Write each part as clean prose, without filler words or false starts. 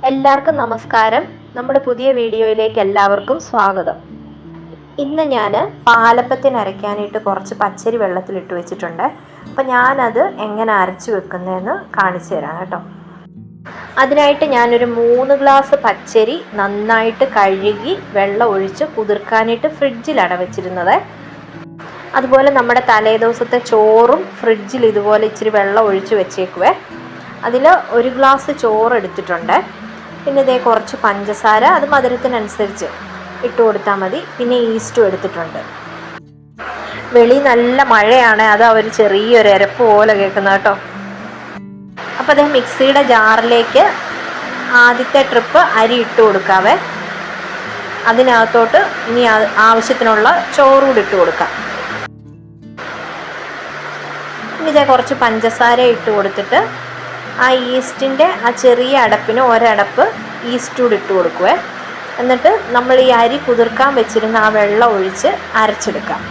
എല്ലാവർക്കും നമസ്കാരം. നമ്മുടെ പുതിയ വീഡിയോയിലേക്ക് എല്ലാവർക്കും സ്വാഗതം. ഇന്ന് ഞാൻ പാലപ്പത്തിന് അരയ്ക്കാനായിട്ട് കുറച്ച് പച്ചരി വെള്ളത്തിലിട്ട് വെച്ചിട്ടുണ്ട്. അപ്പോൾ ഞാനത് എങ്ങനെ അരച്ച് വെക്കുന്നതെന്ന് കാണിച്ചു തരാം കേട്ടോ. അതിനായിട്ട് ഞാനൊരു 3 ഗ്ലാസ് പച്ചരി നന്നായിട്ട് കഴുകി വെള്ളം ഒഴിച്ച് കുതിർക്കാനായിട്ട് ഫ്രിഡ്ജിൽ അടവച്ചിരുന്നത്. അതുപോലെ നമ്മുടെ തലേദിവസത്തെ ചോറും ഫ്രിഡ്ജിൽ ഇതുപോലെ ഇച്ചിരി വെള്ളം ഒഴിച്ച് വെച്ചേക്കുവേ. അതിൽ 1 ഗ്ലാസ് ചോറ് എടുത്തിട്ടുണ്ട്. പിന്നെ ഇതേ കുറച്ച് പഞ്ചസാര, അത് മധുരത്തിനനുസരിച്ച് ഇട്ട് കൊടുത്താൽ മതി. പിന്നെ ഈസ്റ്റും എടുത്തിട്ടുണ്ട്. വെളി നല്ല മഴയാണ്, അത് ഒരു ചെറിയൊരു എരപ്പ് പോലെ കേൾക്കുന്നത് കേട്ടോ. അപ്പോൾ അതേ മിക്സിയുടെ ജാറിലേക്ക് ആദ്യത്തെ ട്രിപ്പ് അരി ഇട്ട് കൊടുക്കാവേ. അതിനകത്തോട്ട് ഇനി ആവശ്യത്തിനുള്ള ചോറ് കൂടി ഇട്ട് കൊടുക്കാം. ഇനി ഇതേ കുറച്ച് പഞ്ചസാര ഇട്ട് കൊടുത്തിട്ട് ആ ഈസ്റ്റിൻ്റെ ആ ചെറിയ അടപ്പിന് ഒരടപ്പ് ഈസ്റ്റ് കൂടി ഇട്ട് കൊടുക്കുവേ. എന്നിട്ട് നമ്മൾ ഈ അരി കുതിർക്കാൻ വെച്ചിരുന്ന ആ വെള്ളം ഒഴിച്ച് അരച്ചെടുക്കാം.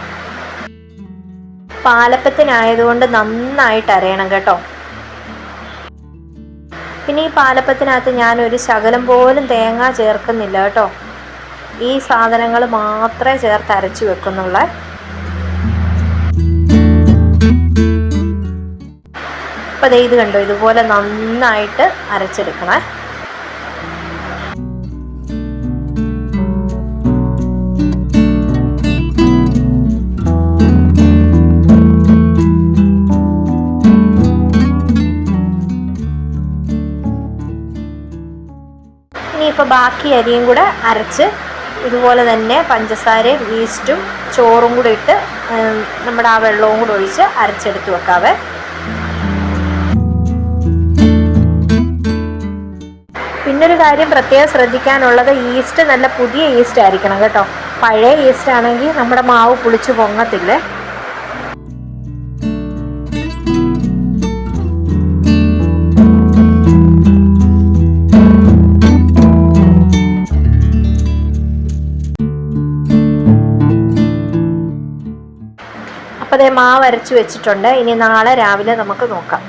പാലപ്പത്തിനായതുകൊണ്ട് നന്നായിട്ട് അരയണം കേട്ടോ. പിന്നെ ഈ പാലപ്പത്തിനകത്ത് ഞാനൊരു ശകലം പോലും തേങ്ങ ചേർക്കുന്നില്ല കേട്ടോ. ഈ സാധനങ്ങൾ മാത്രമേ ചേർത്ത് അരച്ച് വെക്കുന്നുള്ളൂ. അപ്പോൾ ഇത് കണ്ടോ, ഇതുപോലെ നന്നായിട്ട് അരച്ചെടുക്കണേ. ഇനിയിപ്പോൾ ബാക്കി അരിയും കൂടെ അരച്ച് ഇതുപോലെ തന്നെ പഞ്ചസാരയും ഈസ്റ്റും ചോറും കൂടെ ഇട്ട് നമ്മുടെ ആ വെള്ളവും കൂടെ ഒഴിച്ച് അരച്ചെടുത്ത് വെക്കാവേ. പിന്നൊരു കാര്യം പ്രത്യേകം ശ്രദ്ധിക്കാനുള്ളത്, ഈസ്റ്റ് നല്ല പുതിയ ഈസ്റ്റ് ആയിരിക്കണം കേട്ടോ. പഴയ ഈസ്റ്റ് ആണെങ്കിൽ നമ്മുടെ മാവ് പുളിച്ച് പൊങ്ങത്തില്ലേ. അപ്പോൾ അതേ മാവ് അരച്ച് വെച്ചിട്ടുണ്ട്. ഇനി നാളെ രാവിലെ നമുക്ക് നോക്കാം.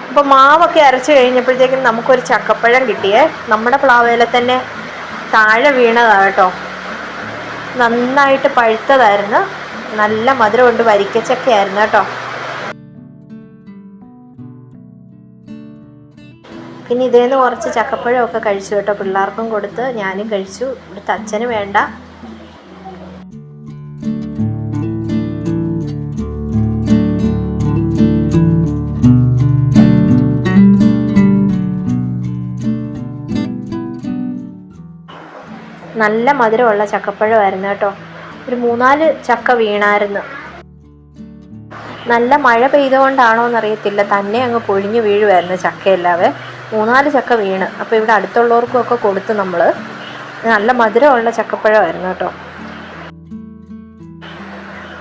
അപ്പോൾ മാവൊക്കെ അരച്ച് കഴിഞ്ഞപ്പോഴത്തേക്കും നമുക്കൊരു ചക്കപ്പഴം കിട്ടിയേ. നമ്മുടെ പ്ലാവേല തന്നെ താഴെ വീണതാണ് കേട്ടോ. നന്നായിട്ട് പഴുത്തതായിരുന്നു, നല്ല മധുരമുണ്ട്, വരിക്കച്ചക്കയായിരുന്നു കേട്ടോ. പിന്നെ ഇതേന്ന് കുറച്ച് ചക്കപ്പഴമൊക്കെ കഴിച്ചു കേട്ടോ. പിള്ളേർക്കും കൊടുത്ത് ഞാനും കഴിച്ചു. ഇവിടുത്തെ അച്ഛന് വേണ്ട. നല്ല മധുരമുള്ള ചക്കപ്പഴമായിരുന്നു കേട്ടോ. ഒരു 3-4 ചക്ക വീണായിരുന്നു. നല്ല മഴ പെയ്തുകൊണ്ടാണോ എന്നറിയത്തില്ല, തന്നെ അങ്ങ് പൊഴിഞ്ഞു വീഴുമായിരുന്നു ചക്കയല്ലാതെ. 3-4 ചക്ക വീണ്. അപ്പോൾ ഇവിടെ അടുത്തുള്ളവർക്കും ഒക്കെ കൊടുത്ത് നമ്മൾ. നല്ല മധുരമുള്ള ചക്കപ്പഴമായിരുന്നു കേട്ടോ.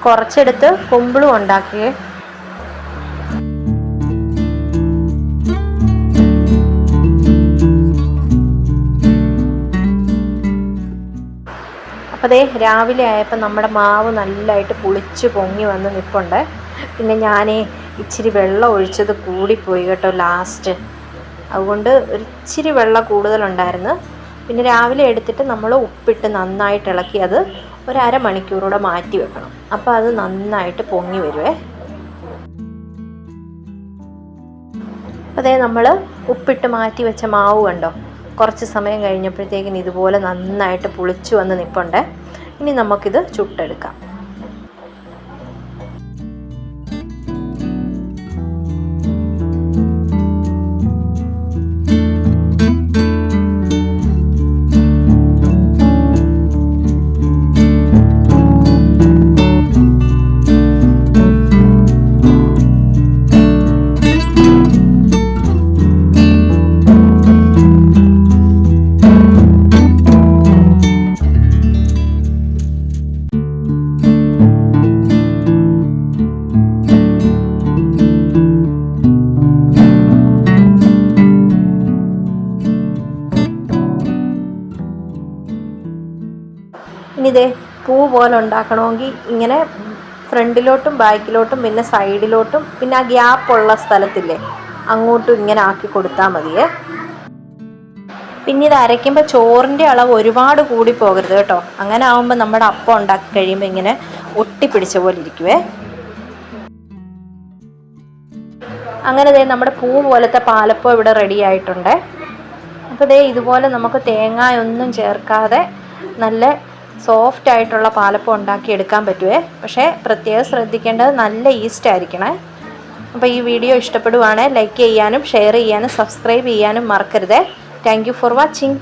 കുറച്ചെടുത്ത് കുമ്പിളും ഉണ്ടാക്കിയേ. അപ്പോൾ അതേ രാവിലെ ആയപ്പോൾ നമ്മുടെ മാവ് നല്ലതായിട്ട് പുളിച്ച് പൊങ്ങി വന്ന് നിൽപ്പുണ്ട്. പിന്നെ ഞാൻ ഇച്ചിരി വെള്ളം ഒഴിച്ചത് കൂടിപ്പോയി കേട്ടോ ലാസ്റ്റ്. അതുകൊണ്ട് ഒരു ഇച്ചിരി വെള്ളം കൂടുതലുണ്ടായിരുന്നു. പിന്നെ രാവിലെ എടുത്തിട്ട് നമ്മൾ ഉപ്പിട്ട് നന്നായിട്ട് ഇളക്കി അത് ഒരു അരമണിക്കൂറൂടെ മാറ്റി വെക്കണം. അപ്പോൾ അത് നന്നായിട്ട് പൊങ്ങി വരുവേ. അപ്പോൾ അതേ നമ്മൾ ഉപ്പിട്ട് മാറ്റി വെച്ച മാവ് കണ്ടോ, കുറച്ച് സമയം കഴിഞ്ഞപ്പോഴത്തേക്കിന് ഇതുപോലെ നന്നായിട്ട് പുളിച്ചു വന്ന് നിൽപ്പുണ്ട്. ഇനി നമുക്കിത് ചുട്ടെടുക്കാം. ഇനി ഇതേ പൂ പോലെ ഉണ്ടാക്കണമെങ്കിൽ ഇങ്ങനെ ഫ്രണ്ടിലോട്ടും ബാക്കിലോട്ടും പിന്നെ സൈഡിലോട്ടും പിന്നെ ആ ഗ്യാപ്പുള്ള സ്ഥലത്തില്ലേ അങ്ങോട്ടും ഇങ്ങനെ ആക്കി കൊടുത്താൽ മതിയേ. പിന്നെ ഇത് അരയ്ക്കുമ്പോൾ ചോറിൻ്റെ അളവ് ഒരുപാട് കൂടി പോകരുത് കേട്ടോ. അങ്ങനെ ആകുമ്പോൾ നമ്മുടെ അപ്പം ഉണ്ടാക്കി കഴിയുമ്പോൾ ഇങ്ങനെ ഒട്ടിപ്പിടിച്ച പോലെ ഇരിക്കുവേ. അങ്ങനെ ദേ നമ്മുടെ പൂ പോലത്തെ പാലപ്പം ഇവിടെ റെഡി ആയിട്ടുണ്ട്. അപ്പോൾ ദേ ഇതുപോലെ നമുക്ക് തേങ്ങയൊന്നും ചേർക്കാതെ നല്ല സോഫ്റ്റ് ആയിട്ടുള്ള പാലപ്പം ഉണ്ടാക്കി എടുക്കാൻ പറ്റുമേ. പക്ഷേ പ്രത്യേകം ശ്രദ്ധിക്കേണ്ടത് നല്ല ഈസ്റ്റ് ആയിരിക്കണേ. അപ്പോൾ ഈ വീഡിയോ ഇഷ്ടപ്പെടുവാണെങ്കിൽ ലൈക്ക് ചെയ്യാനും ഷെയർ ചെയ്യാനും സബ്സ്ക്രൈബ് ചെയ്യാനും മറക്കരുത്. Thank you for watching.